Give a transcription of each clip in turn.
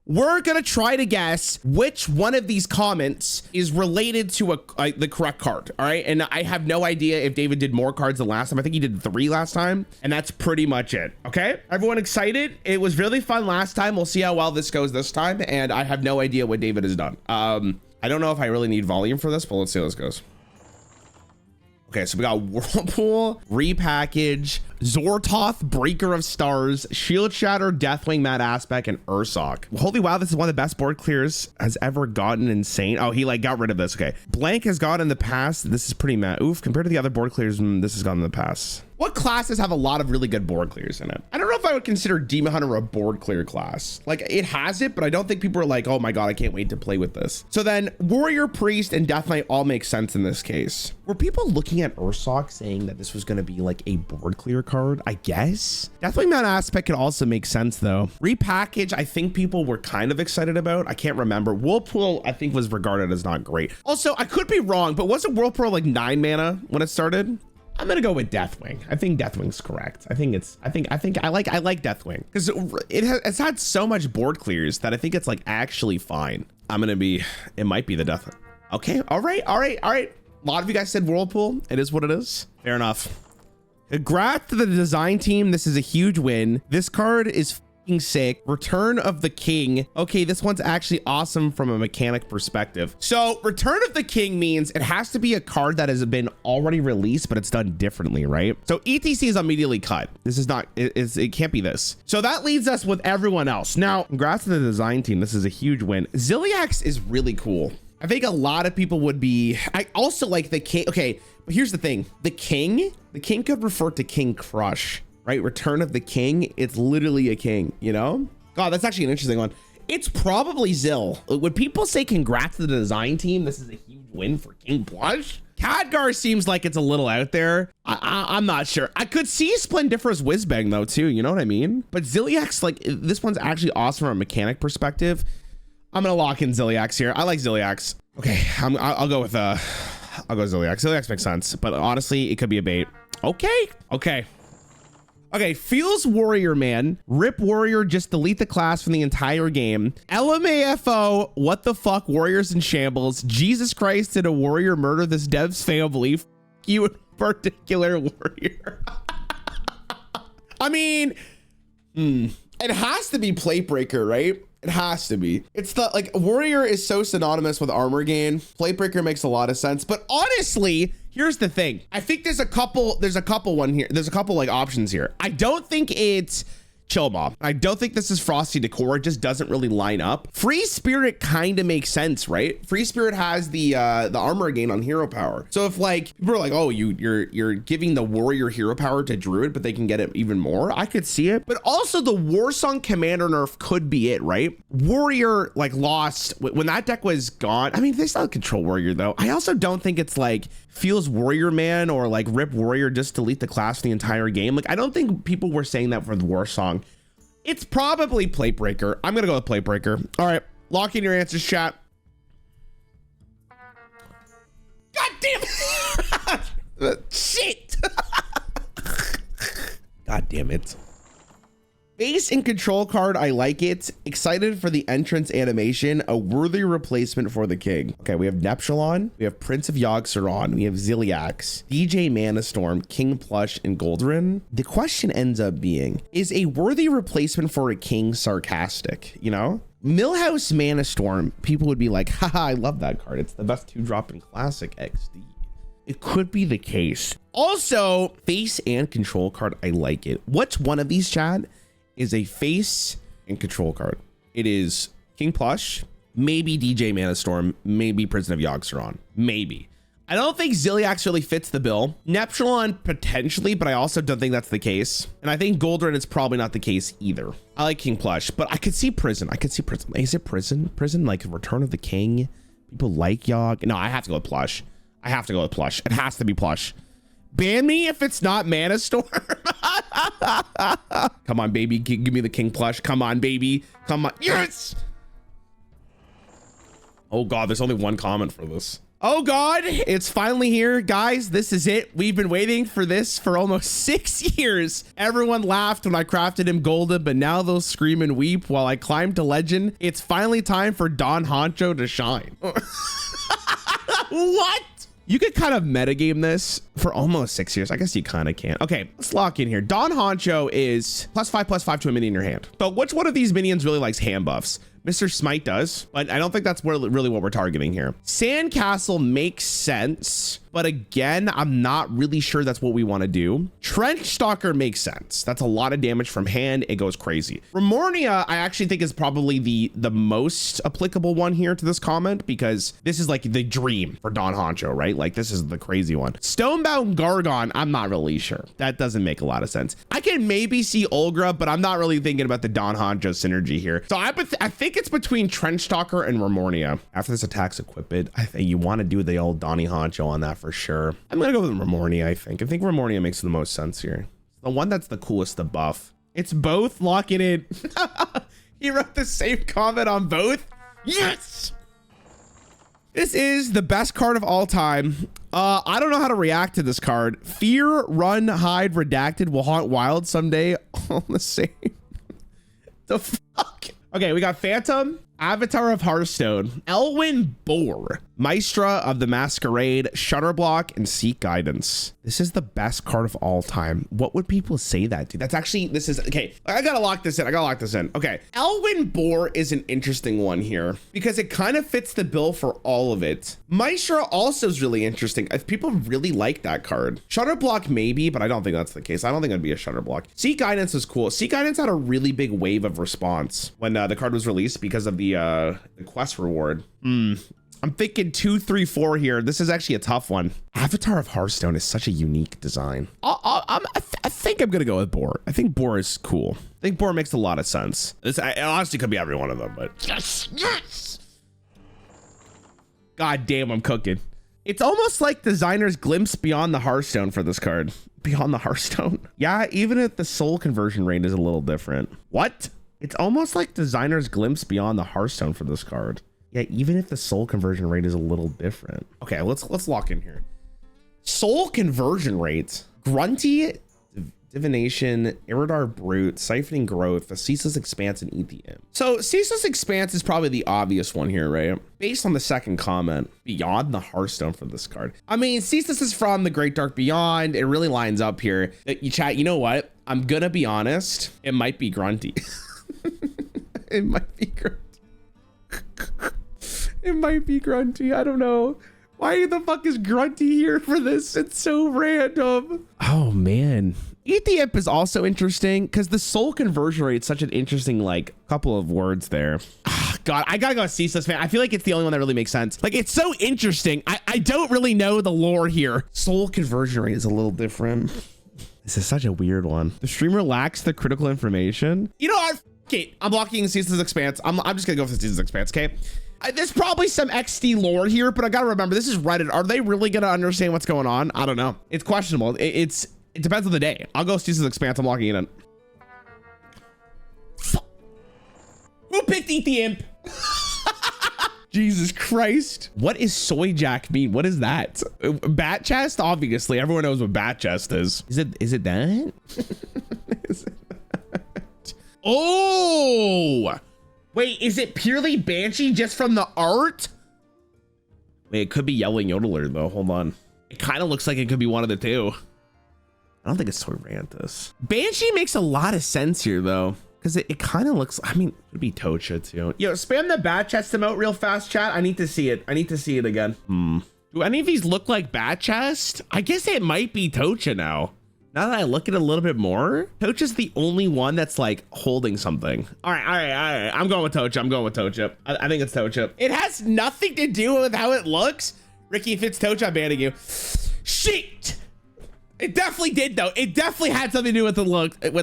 We're gonna try to guess which one of these comments is related to the correct card. All right, and I have no idea if David did more cards than last time. I think he did 3 last time, and that's pretty much it. Okay, everyone excited? It was really fun last time. We'll see how well this goes this time, and I have no idea what David has done. I don't know if I really need volume for this, but let's see how this goes. Okay, so we got Whirlpool, Repackage, Zortoth, Breaker of Stars, Shield Shatter, Deathwing, Mad Aspect, and Ursoc. Holy wow, this is one of the best board clears has ever gotten. Insane. Oh, he like got rid of this. Okay. Blank has gone in the past. This is pretty mad. Oof, compared to the other board clears, this has gone in the past. What classes have a lot of really good board clears in it? I don't know if I would consider Demon Hunter a board clear class. Like it has it, but I don't think people are like, oh my God, I can't wait to play with this. So then Warrior, Priest, and Death Knight all make sense in this case. Were people looking at Ursoc saying that this was going to be like a board clear card? I guess. Deathwing Mount Aspect could also make sense though. Repackage, I think people were kind of excited about. I can't remember. Whirlpool, I think was regarded as not great. Also, I could be wrong, but wasn't Whirlpool like 9 mana when it started? I'm gonna go with Deathwing. I think Deathwing's correct. I like Deathwing because it's had so much board clears that I think it's like actually fine. It might be the Deathwing. Okay, all right. A lot of you guys said Whirlpool. It is what it is. Fair enough. Congrats to the design team. This is a huge win. This card is sick. Return of the King. Okay, this one's actually awesome from a mechanic perspective. So Return of the King means it has to be a card that has been already released, but it's done differently, right? So ETC is immediately cut. This is not, it can't be this. So that leaves us with everyone else. Now, congrats to the design team. This is a huge win. Ziliax is really cool. I think a lot of people would be, I also like the King. Okay, but here's the thing. The King could refer to King Crush. Right? Return of the King. It's literally a king, you know? God, that's actually an interesting one. It's probably Zill. When people say congrats to the design team, this is a huge win for King Plush. Khadgar seems like it's a little out there. I'm not sure. I could see Splendiferous Whizbang though too, you know what I mean? But Ziliax, like this one's actually awesome from a mechanic perspective. I'm gonna lock in Ziliax here. I like Ziliax. Okay, I'll go with Ziliax. Ziliax makes sense, but honestly, it could be a bait. Okay, Feels Warrior Man, Rip Warrior, just delete the class from the entire game. LMAFO, what the fuck, Warriors in Shambles. Jesus Christ, did a warrior murder this dev's family? F you in particular, Warrior. I mean, it has to be Plate Breaker, right? It has to be. It's the like Warrior is so synonymous with armor gain. Plate Breaker makes a lot of sense, but honestly, here's the thing. I think there's a couple like options here. I don't think it's Chill Mob. I don't think this is Frosty Decor. It just doesn't really line up. Free Spirit kind of makes sense, right? Free Spirit has the armor gain on hero power. So if like people are like, oh, you're giving the warrior hero power to Druid, but they can get it even more. I could see it. But also the Warsong Commander nerf could be it, right? Warrior like lost when that deck was gone. I mean, they still control Warrior though. I also don't think it's like Feels Warrior Man or like Rip Warrior, just delete the class the entire game. Like I don't think people were saying that for the Warsong. It's probably Plate Breaker. I'm gonna go with Plate Breaker. All right, lock in your answers, chat. God damn it. Shit. God damn it. Base and control card, I like it. Excited for the entrance animation, a worthy replacement for the king. Okay, we have Neptulon, we have Prince of Yogg-Saron, we have Ziliax, DJ Manastorm, King Plush, and Goldrin. The question ends up being, is a worthy replacement for a king sarcastic, you know? Millhouse Manastorm, people would be like, haha, I love that card. It's the best 2-drop in Classic XD. It could be the case. Also, face and control card, I like it. What's one of these, Chad? Is a face and control card. It is King Plush, maybe DJ Manastorm, maybe Prison of Yogg-Saron, maybe. I don't think Ziliax really fits the bill. Neptulon potentially, but I also don't think that's the case. And I think Goldrin is probably not the case either. I like King Plush, but I could see Prison. Is it Prison? Prison, like Return of the King? People like Yogg. No, I have to go with Plush. It has to be Plush. Ban me if it's not Manastorm. Come on, baby. Give me the King Plush. Come on, baby. Come on. Yes. Oh God, there's only one comment for this. Oh God, it's finally here, guys. This is it. We've been waiting for this for almost 6 years. Everyone laughed when I crafted him golden, but now they'll scream and weep while I climb to legend. It's finally time for Don Honcho to shine. What? You could kind of metagame this for almost 6 years. I guess you kind of can. Okay, let's lock in here. Don Honcho is +5/+5 to a minion in your hand. So which one of these minions really likes hand buffs? Mr. Smite does, but I don't think that's really what we're targeting here. Sandcastle makes sense, but again, I'm not really sure that's what we want to do. Trench Stalker makes sense. That's a lot of damage from hand. It goes crazy. Remornia, I actually think is probably the most applicable one here to this comment, because this is like the dream for Don Honcho, right? Like this is the crazy one. Stonebound Gargon, I'm not really sure. That doesn't make a lot of sense. I can maybe see Olgra, but I'm not really thinking about the Don Honcho synergy here. So I think it's between Trench Stalker and Remornia. After this attack's equipped, I think you want to do the old Donny Honcho on that for sure. I'm gonna go with Remornia. I think Remornia makes the most sense here. The one that's the coolest to buff. It's both. Lock it in. He wrote the same comment on both. Yes. This is the best card of all time. I don't know how to react to this card. Fear, Run, Hide, Redacted will haunt wild someday. All the same. The fuck? Okay, we got Phantom, Avatar of Hearthstone, Elwyn Boar, Maestra of the Masquerade, Shutterblock, and Seek Guidance. This is the best card of all time. What would people say that, dude? That's actually, this is, okay, I gotta lock this in. Okay, Elwyn Boar is an interesting one here because it kind of fits the bill for all of it. Maestra also is really interesting. If people really like that card. Shutterblock maybe, but I don't think that's the case. I don't think it'd be a Shutterblock. Seek Guidance is cool. Seek Guidance had a really big wave of response when the card was released because of the quest reward. I'm thinking 2, 3, 4 here. This is actually a tough one. Avatar of Hearthstone is such a unique design. I think I'm gonna go with Boar. I think Boar is cool. I think Boar makes a lot of sense. It honestly could be every one of them, but yes. God damn, I'm cooking. It's almost like designer's glimpse beyond the Hearthstone for this card. Beyond the Hearthstone. Yeah, even if the soul conversion rate is a little different. What? It's almost like designer's glimpse beyond the Hearthstone for this card. Yeah, even if the soul conversion rate is a little different. Okay, let's lock in here. Soul conversion rate. Grunty, Divination, Iridar Brute, Siphoning Growth, Ceaseless Expanse, and ETM. So Ceaseless Expanse is probably the obvious one here, right? Based on the second comment, beyond the Hearthstone for this card. I mean, Ceaseless is from the Great Dark Beyond. It really lines up here. You chat, you know what? I'm gonna be honest. It might be Grunty. It might be Grunty. It might be Grunty. I don't know. Why the fuck is Grunty here for this? It's so random. Oh man. ETF is also interesting because the soul conversion rate is such an interesting like couple of words there. God, I gotta go with Ceaseless, man. I feel like it's the only one that really makes sense. Like it's so interesting. I don't really know the lore here. Soul conversion rate is a little different. This is such a weird one. The streamer lacks the critical information. You know what? Okay, I'm locking Ceaseless Expanse. I'm just gonna go for Ceaseless Expanse, okay? There's probably some XD lore here, but I gotta remember, this is Reddit. Are they really gonna understand what's going on? I don't know. It's questionable. It depends on the day. I'll go Ceaseless Expanse. I'm locking it in. Who picked Eat the Imp? Jesus Christ. What is Soy Jack mean? What is that? BatChest? Obviously, everyone knows what BatChest is. Is it that? Is it that? Oh! Wait, is it purely Banshee just from the art? Wait, it could be Yelling Yodeler though. Hold on. It kind of looks like it could be one of the two. I don't think it's Soyranthus. Banshee makes a lot of sense here though. Because it kind of looks, I mean, it would be Tocha too. Yo, spam the BatChest emote real fast, chat. I need to see it. I need to see it again. Do any of these look like BatChest? I guess it might be Tocha now. Now that I look at it a little bit more, Tocha's the only one that's like holding something. All right. I'm going with Tocha. I think it's Tocha. It has nothing to do with how it looks. Ricky, if it's Tocha, I'm banning you. Shit. It definitely did though. It definitely had something to do with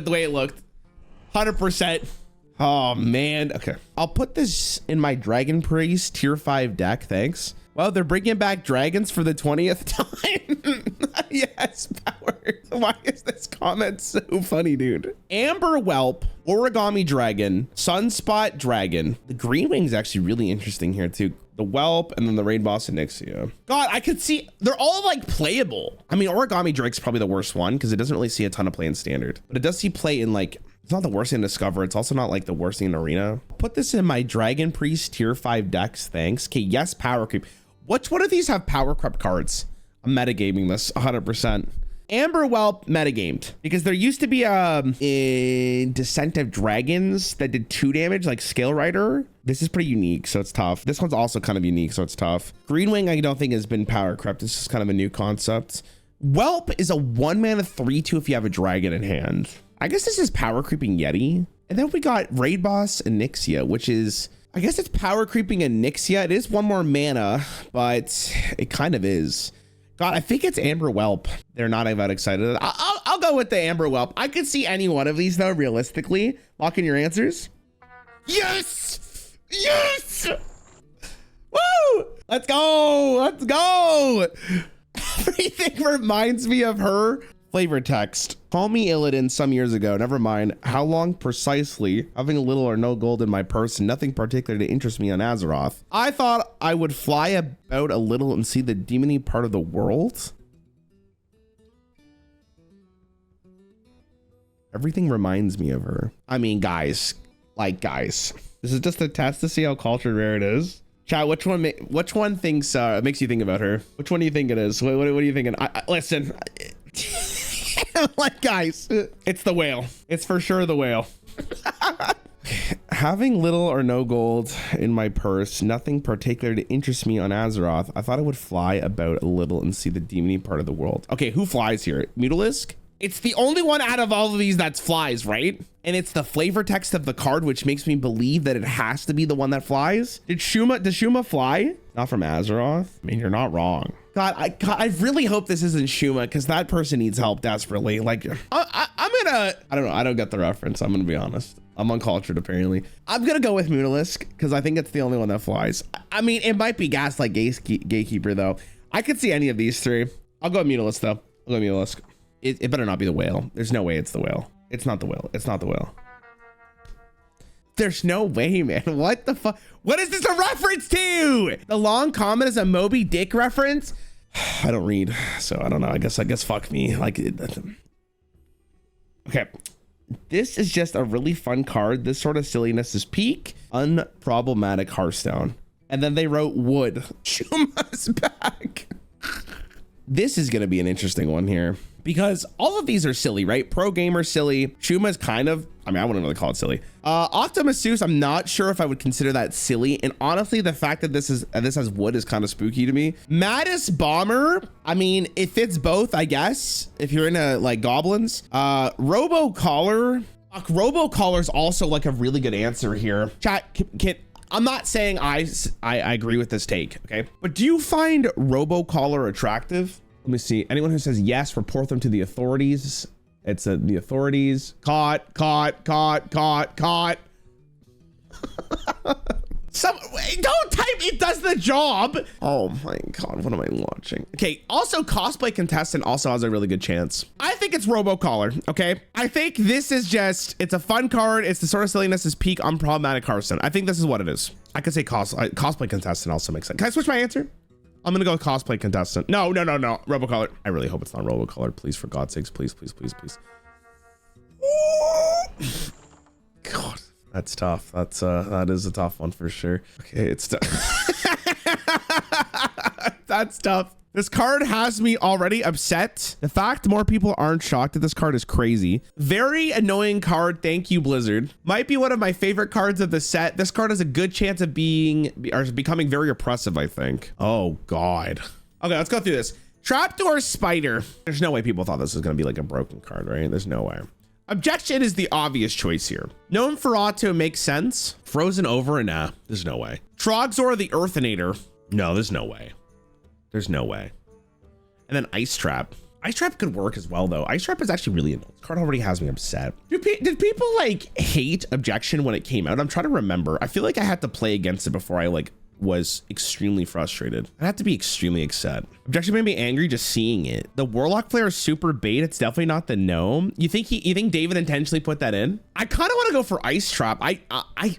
the way it looked. 100%. Oh man. Okay. I'll put this in my Dragon Priest tier 5 deck. Thanks. Well, they're bringing back dragons for the 20th time. Yes, power. Why is this comment so funny, dude? Amber Whelp, Origami Dragon, Sunspot Dragon. The green wing's actually really interesting here too. the Whelp, and then the Raid Boss and Nixia. God, I could see they're all like playable. I mean, Origami Drake's probably the worst one because it doesn't really see a ton of play in standard, but it does see play in like, it's not the worst thing in Discover. It's also not like the worst thing in Arena. Put this in my Dragon Priest tier 5 decks. Thanks. Okay, yes, power creep. Which one of these have power creep cards? I'm metagaming this 100%. Amber Whelp metagamed because there used to be a Descent of Dragons that did 2 damage, like Scale Rider. This is pretty unique, so it's tough. This one's also kind of unique, so it's tough. Green Wing, I don't think has been power crept. This is kind of a new concept. Whelp is a 1-mana 3/2 if you have a dragon in hand. I guess this is power creeping Yeti. And then we got Raid Boss and Nixia, which is, I guess it's power creeping a Nixia. It is 1 more mana, but it kind of is. God, I think it's Amber Whelp. They're not about excited. I'll go with the Amber Whelp. I could see any one of these though, realistically. Lock in your answers. Yes! Yes! Woo! Let's go! Let's go! Everything reminds me of her. Flavor text. Call me Illidan some years ago. Never mind. How long precisely? Having a little or no gold in my purse and nothing particular to interest me on Azeroth. I thought I would fly about a little and see the demony part of the world. Everything reminds me of her. I mean, guys, this is just a test to see how cultured Rare it is. Chat, which one thinks makes you think about her? Which one do you think it is? What are you thinking? Listen. Like, guys, it's the whale. It's for sure the whale. Having little or no gold in my purse, nothing particular to interest me on Azeroth. I thought I would fly about a little and see the demony part of the world. Okay, who flies here? Mutalisk? It's the only one out of all of these that flies, right? And it's the flavor text of the card, which makes me believe that it has to be the one that flies. Does Shuma fly? Not from Azeroth. I mean, you're not wrong. God, I really hope this isn't Shuma because that person needs help desperately. Like, I don't know. I don't get the reference. I'm gonna be honest. I'm uncultured apparently. I'm gonna go with Mutalisk because I think it's the only one that flies. I mean, it might be Gaslight Gatekeeper though. I could see any of these 3. I'll go with Mutalisk though. I'll go with Mutalisk. It better not be the whale. There's no way it's the whale. It's not the whale. It's not the whale. There's no way, man. What the fuck? What is this a reference to? The long comment is a Moby Dick reference. I don't read, so I don't know. I guess fuck me. Like, okay. This is just a really fun card. This sort of silliness is peak unproblematic Hearthstone. And then they wrote wood. Shuma's back. This is going to be an interesting one here because all of these are silly, right? Pro Gamer silly. Shuma's kind of, I mean, I wouldn't really call it silly. Optimus Zeus, I'm not sure if I would consider that silly. And honestly, the fact that this has wood is kind of spooky to me. Mattis Bomber, I mean, it fits both, I guess, if you're into like goblins. Robo Collar. Robo Collar is also like a really good answer here. Chat, I'm not saying I agree with this take, okay? But do you find Robo Collar attractive? Let me see. Anyone who says yes, report them to the authorities. It's the authorities. Caught. Don't type it does the job. Oh my God, what am I watching? Okay, also cosplay contestant also has a really good chance. I think it's Robo Collar, okay? I think this is just, it's a fun card. It's the sort of silliness is peak unproblematic Hearthstone. I think this is what it is. I could say cosplay contestant also makes sense. Can I switch my answer? I'm gonna go with cosplay contestant. No. Robo Collar. I really hope it's not Robo Collar. Please, for God's sakes, please. God, that's tough. That is a tough one for sure. Okay, it's tough. That's tough. This card has me already upset. The fact more people aren't shocked at this card is crazy. Very annoying card. Thank you, Blizzard. Might be one of my favorite cards of the set. This card has a good chance of becoming very oppressive, I think. Oh God. Okay, let's go through this. Trapdoor Spider. There's no way people thought this was gonna be like a broken card, right? There's no way. Objection is the obvious choice here. Known for Auto makes sense. Frozen Over, nah, there's no way. Trogzor the Earthinator. No, there's no way. There's no way. And then Ice Trap. Ice Trap could work as well though. Ice Trap is actually really annoying. This card already has me upset. Did people like hate Objection when it came out? I'm trying to remember. I feel like I had to play against it before I like was extremely frustrated. I'd have to be extremely upset. Objection made me angry just seeing it. The Warlock player is super bait. It's definitely not the gnome. You think David intentionally put that in? I kind of want to go for Ice Trap. I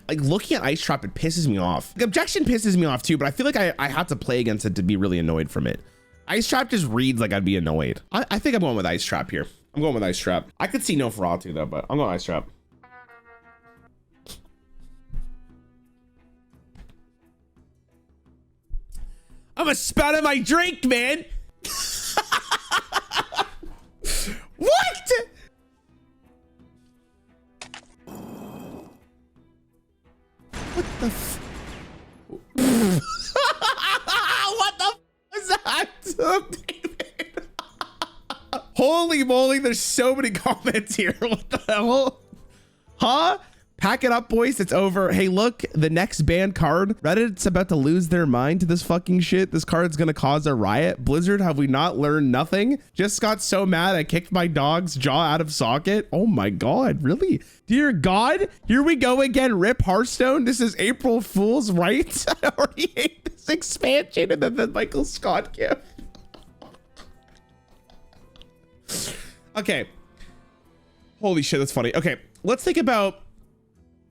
like looking at Ice Trap, it pisses me off. The Objection pisses me off too, but I feel like I have to play against it to be really annoyed from it. Ice Trap just reads like I'd be annoyed. I think I'm going with Ice Trap here. I'm going with Ice Trap. I could see no for all too though, but I'm going Ice Trap. I'm a spout of my drink, man. What? What the f what the f is that? David? Holy moly, there's so many comments here. What the hell? Huh? Pack it up, boys. It's over. Hey, look, the next banned card. Reddit's about to lose their mind to this fucking shit. This card's gonna cause a riot. Blizzard, have we not learned nothing? Just got so mad I kicked my dog's jaw out of socket. Oh my God, really? Dear God, here we go again. Rip Hearthstone. This is April Fool's, right? I already hate this expansion. And then the Michael Scott gift. Okay. Holy shit, that's funny. Okay, let's think about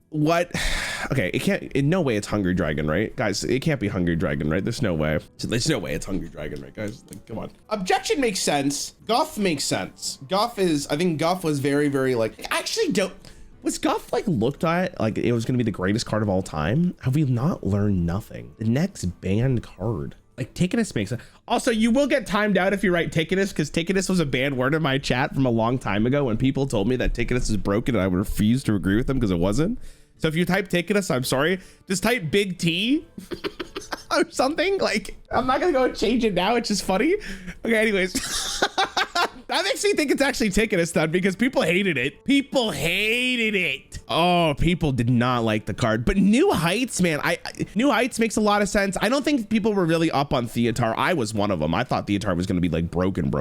what. Okay, it can't, in no way it's Hungry Dragon, right? Guys, it can't be Hungry Dragon, right? There's no way. There's no way it's Hungry Dragon, right, guys? Like, come on. Objection makes sense. Guff makes sense. Guff is, I think Guff was very, very like, I actually don't, was Guff like looked at like it was gonna be the greatest card of all time? Have we not learned nothing? The next banned card. Like Ticketus makes it. Also, you will get timed out if you write Ticketus, because Ticketus was a banned word in my chat from a long time ago when people told me that Ticketus is broken and I refused to agree with them because it wasn't. So if you type Ticketus, I'm sorry, just type Big T or something. Like, I'm not gonna go and change it now. It's just funny. Okay, anyways. That makes me think it's actually Ticketus then, because people hated it. People hated it. Oh, people did not like the card. But New Heights, man, New Heights makes a lot of sense. I don't think people were really up on Theatar. I was one of them. I thought Theatar was going to be like broken.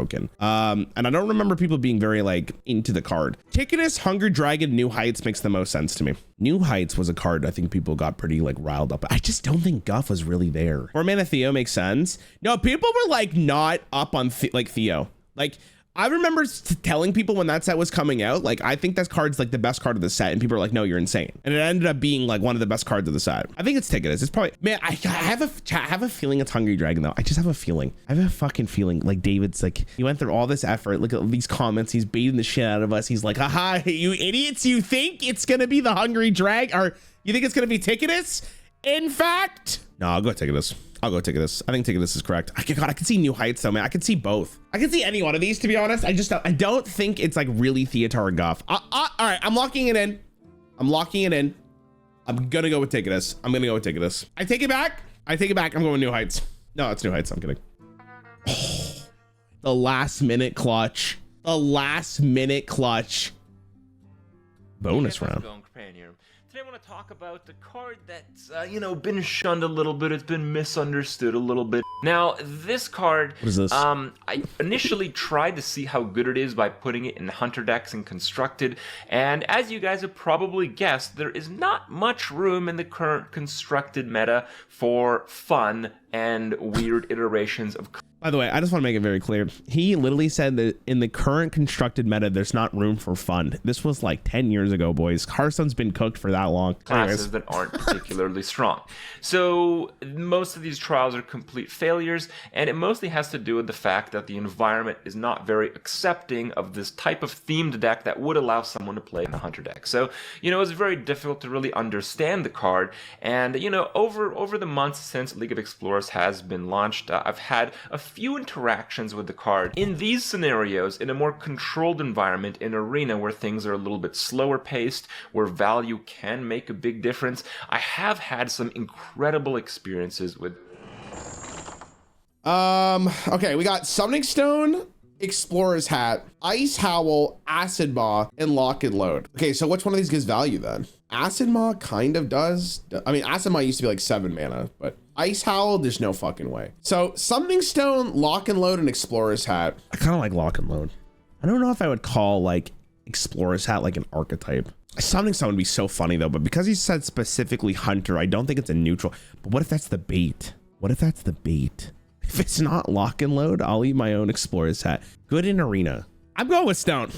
And I don't remember people being very like into the card. Ticketus, Hungry Dragon, New Heights makes the most sense to me. New Heights was a card I think people got pretty like riled up. I just don't think Guff was really there. Or Mana Theo makes sense. No, people were like not up on like Theo. Like, I remember telling people when that set was coming out, like, I think that card's like the best card of the set, and people are like, no, you're insane. And it ended up being like one of the best cards of the set. I think it's Ticketus. It's probably, man, I have a feeling it's Hungry Dragon though. I just have a feeling. I have a fucking feeling like David's like, he went through all this effort. Look at these comments. He's baiting the shit out of us. He's like, haha, you idiots. You think it's going to be the Hungry Dragon, or you think it's going to be Ticketus? In fact, no, I'll go Ticketus. I'll go Ticketus. I think Ticketus is correct. God, I can see New Heights though, man. I can see both. I can see any one of these, to be honest. I don't think it's like really Theatar or Guff. All right, I'm locking it in. I'm gonna go with Ticketus. I take it back. I'm going with New Heights. No, it's New Heights. I'm kidding. Oh, the last minute clutch. Bonus round. Today I want to talk about the card that's, been shunned a little bit. It's been misunderstood a little bit. Now, this card, what is this? I initially tried to see how good it is by putting it in Hunter decks and Constructed. And as you guys have probably guessed, there is not much room in the current Constructed meta for fun and weird iterations of. By the way, I just want to make it very clear. He literally said that in the current Constructed meta, there's not room for fun. This was like 10 years ago, boys. Hearthstone's been cooked for that long. Classes that aren't particularly strong. So most of these trials are complete failures, and it mostly has to do with the fact that the environment is not very accepting of this type of themed deck that would allow someone to play in a Hunter deck. So, it's very difficult to really understand the card. And, over the months since League of Explorers has been launched, I've had a few interactions with the card. In these scenarios, in a more controlled environment, in Arena where things are a little bit slower paced, where value can make a big difference, I have had some incredible experiences with. Okay, we got Summoning Stone, Explorer's Hat, Ice Howl, Acid Maw, and Lock and Load. Okay, so which one of these gives value then? Acid Maw kind of does. I mean, Acid Maw used to be like 7 mana, but Ice Howl, there's no fucking way. So Summoning Stone, Lock and Load, and Explorer's Hat. I kind of like Lock and Load. I don't know if I would call like Explorer's Hat like an archetype. Summoning someone would be so funny though, but because he said specifically hunter, I don't think it's a neutral. But what if that's the bait? What if that's the bait? If it's not lock and load, I'll eat my own explorer's hat. Good in arena. I'm going with Stone.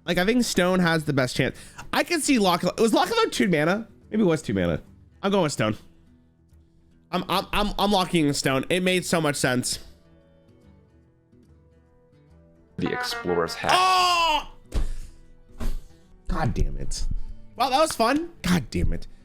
Like, I think Stone has the best chance. I can see lock. Was lock and load 2 mana? Maybe it was 2 mana. I'm going with Stone. I'm locking in Stone. It made so much sense. The explorer's hat. Oh! God damn it. Well, that was fun. God damn it.